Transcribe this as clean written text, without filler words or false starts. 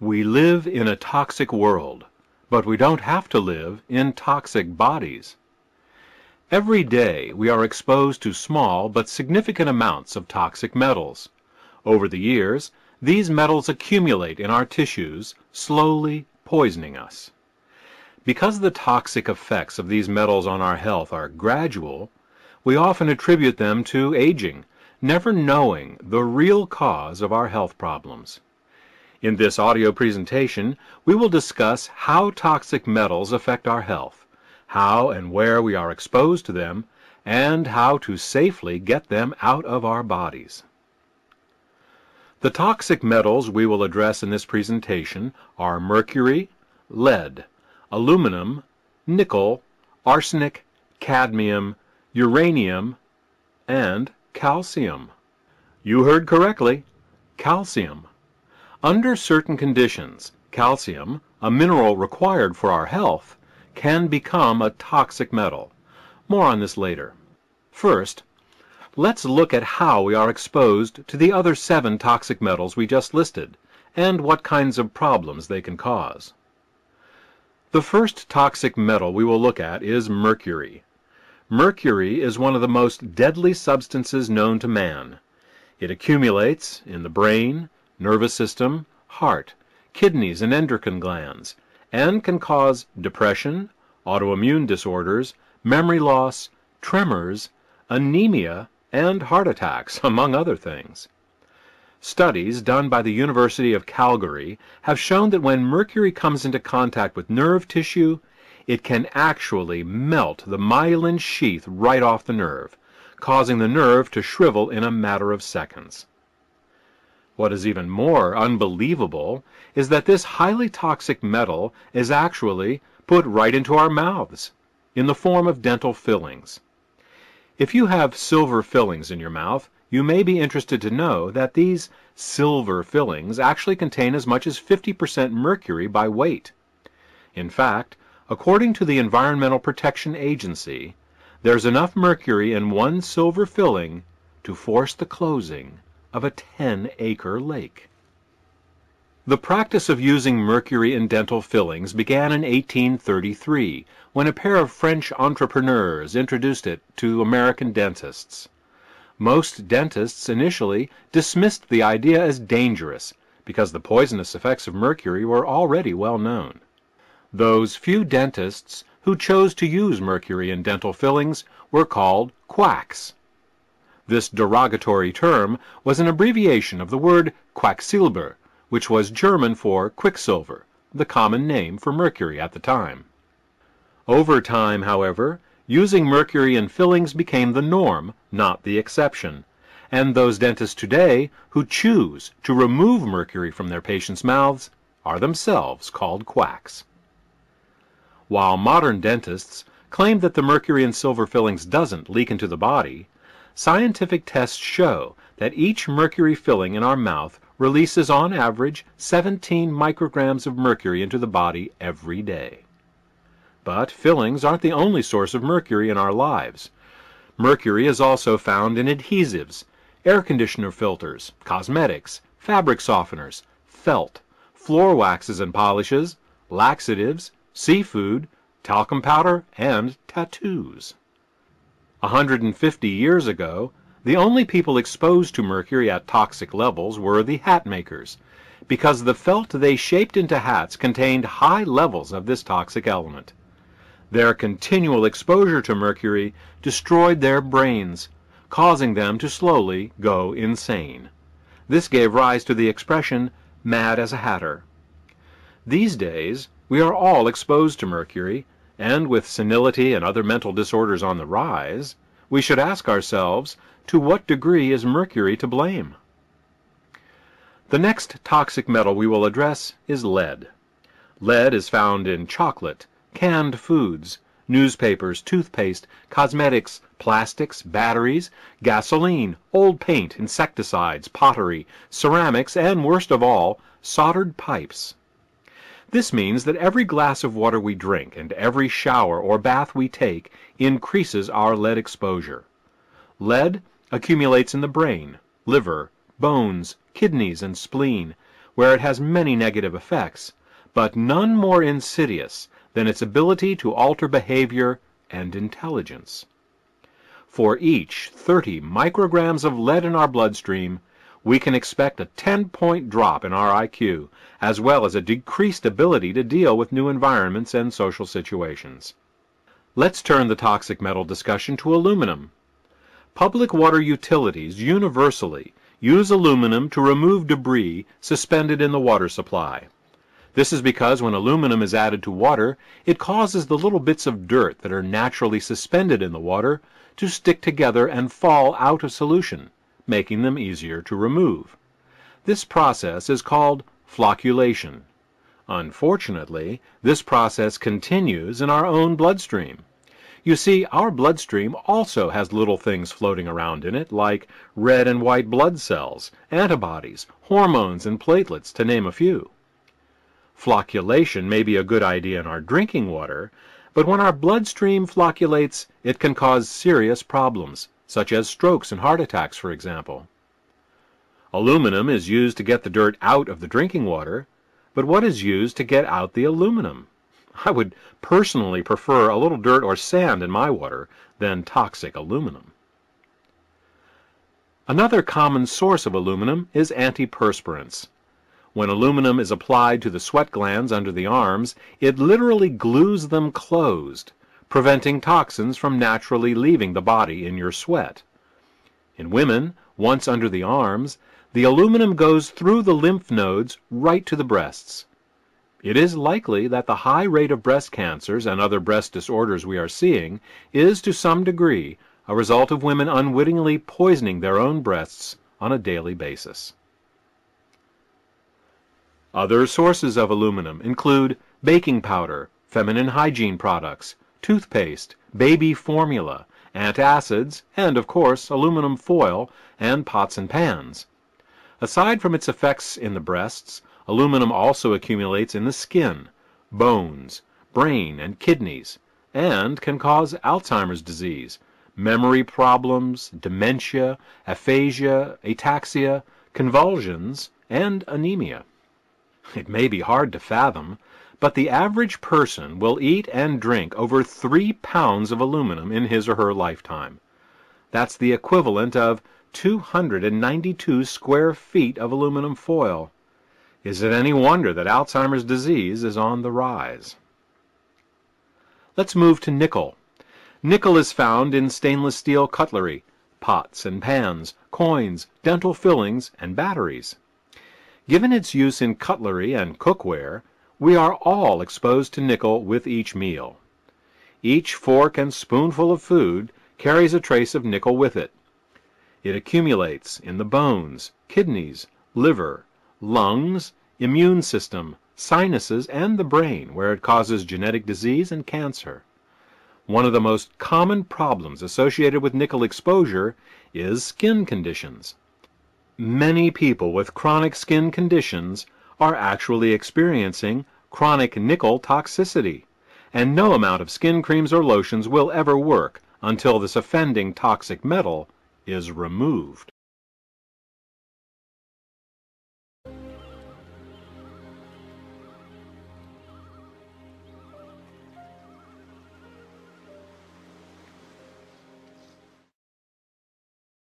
We live in a toxic world, but we don't have to live in toxic bodies. Every day we are exposed to small but significant amounts of toxic metals. Over the years, these metals accumulate in our tissues, slowly poisoning us. Because the toxic effects of these metals on our health are gradual, we often attribute them to aging, never knowing the real cause of our health problems. In this audio presentation, we will discuss how toxic metals affect our health, how and where we are exposed to them, and how to safely get them out of our bodies. The toxic metals we will address in this presentation are mercury, lead, aluminum, nickel, arsenic, cadmium, uranium, and calcium. You heard correctly, calcium. Under certain conditions, calcium, a mineral required for our health, can become a toxic metal. More on this later. First, let's look at how we are exposed to the other 7 toxic metals we just listed, and what kinds of problems they can cause. The first toxic metal we will look at is mercury. Mercury is one of the most deadly substances known to man. It accumulates in the brain, nervous system, heart, kidneys, and endocrine glands, and can cause depression, autoimmune disorders, memory loss, tremors, anemia, and heart attacks, among other things. Studies done by the University of Calgary have shown that when mercury comes into contact with nerve tissue, it can actually melt the myelin sheath right off the nerve, causing the nerve to shrivel in a matter of seconds. What is even more unbelievable is that this highly toxic metal is actually put right into our mouths, in the form of dental fillings. If you have silver fillings in your mouth, you may be interested to know that these silver fillings actually contain as much as 50% mercury by weight. In fact, according to the Environmental Protection Agency, there's enough mercury in one silver filling to force the closing of a 10-acre lake. The practice of using mercury in dental fillings began in 1833, when a pair of French entrepreneurs introduced it to American dentists. Most dentists initially dismissed the idea as dangerous, because the poisonous effects of mercury were already well known. Those few dentists who chose to use mercury in dental fillings were called quacks. This derogatory term was an abbreviation of the word Quacksilber, which was German for quicksilver, the common name for mercury at the time. Over time, however, using mercury in fillings became the norm, not the exception, and those dentists today who choose to remove mercury from their patients' mouths are themselves called quacks. While modern dentists claim that the mercury in silver fillings doesn't leak into the body, scientific tests show that each mercury filling in our mouth releases on average 17 micrograms of mercury into the body every day. But fillings aren't the only source of mercury in our lives. Mercury is also found in adhesives, air conditioner filters, cosmetics, fabric softeners, felt, floor waxes and polishes, laxatives, seafood, talcum powder, and tattoos. 150 years ago, the only people exposed to mercury at toxic levels were the hat makers, because the felt they shaped into hats contained high levels of this toxic element. Their continual exposure to mercury destroyed their brains, causing them to slowly go insane. This gave rise to the expression, mad as a hatter. These days, we are all exposed to mercury, and with senility and other mental disorders on the rise, we should ask ourselves, to what degree is mercury to blame? The next toxic metal we will address is lead. Lead is found in chocolate, canned foods, newspapers, toothpaste, cosmetics, plastics, batteries, gasoline, old paint, insecticides, pottery, ceramics, and worst of all, soldered pipes. This means that every glass of water we drink and every shower or bath we take increases our lead exposure. Lead accumulates in the brain, liver, bones, kidneys, and spleen, where it has many negative effects, but none more insidious than its ability to alter behavior and intelligence. For each 30 micrograms of lead in our bloodstream, we can expect a 10-point drop in our IQ, as well as a decreased ability to deal with new environments and social situations. Let's turn the toxic metal discussion to aluminum. Public water utilities universally use aluminum to remove debris suspended in the water supply. This is because when aluminum is added to water, it causes the little bits of dirt that are naturally suspended in the water to stick together and fall out of solution, making them easier to remove. This process is called flocculation. Unfortunately, this process continues in our own bloodstream. You see, our bloodstream also has little things floating around in it, like red and white blood cells, antibodies, hormones, and platelets, to name a few. Flocculation may be a good idea in our drinking water, but when our bloodstream flocculates, it can cause serious problems, such as strokes and heart attacks, for example. Aluminum is used to get the dirt out of the drinking water, but what is used to get out the aluminum? I would personally prefer a little dirt or sand in my water than toxic aluminum. Another common source of aluminum is antiperspirants. When aluminum is applied to the sweat glands under the arms, it literally glues them closed, preventing toxins from naturally leaving the body in your sweat. In women, once under the arms, the aluminum goes through the lymph nodes right to the breasts. It is likely that the high rate of breast cancers and other breast disorders we are seeing is to some degree a result of women unwittingly poisoning their own breasts on a daily basis. Other sources of aluminum include baking powder, feminine hygiene products, toothpaste, baby formula, antacids, and of course aluminum foil and pots and pans. Aside from its effects in the breasts, aluminum also accumulates in the skin, bones, brain, and kidneys, and can cause Alzheimer's disease, memory problems, dementia, aphasia, ataxia, convulsions, and anemia. It may be hard to fathom, but the average person will eat and drink over 3 pounds of aluminum in his or her lifetime. That's the equivalent of 292 square feet of aluminum foil. Is it any wonder that Alzheimer's disease is on the rise? Let's move to nickel. Nickel is found in stainless steel cutlery, pots and pans, coins, dental fillings, and batteries. Given its use in cutlery and cookware, we are all exposed to nickel with each meal. Each fork and spoonful of food carries a trace of nickel with it. It accumulates in the bones, kidneys, liver, lungs, immune system, sinuses, and the brain, where it causes genetic disease and cancer. One of the most common problems associated with nickel exposure is skin conditions. Many people with chronic skin conditions are actually experiencing chronic nickel toxicity, and no amount of skin creams or lotions will ever work until this offending toxic metal is removed.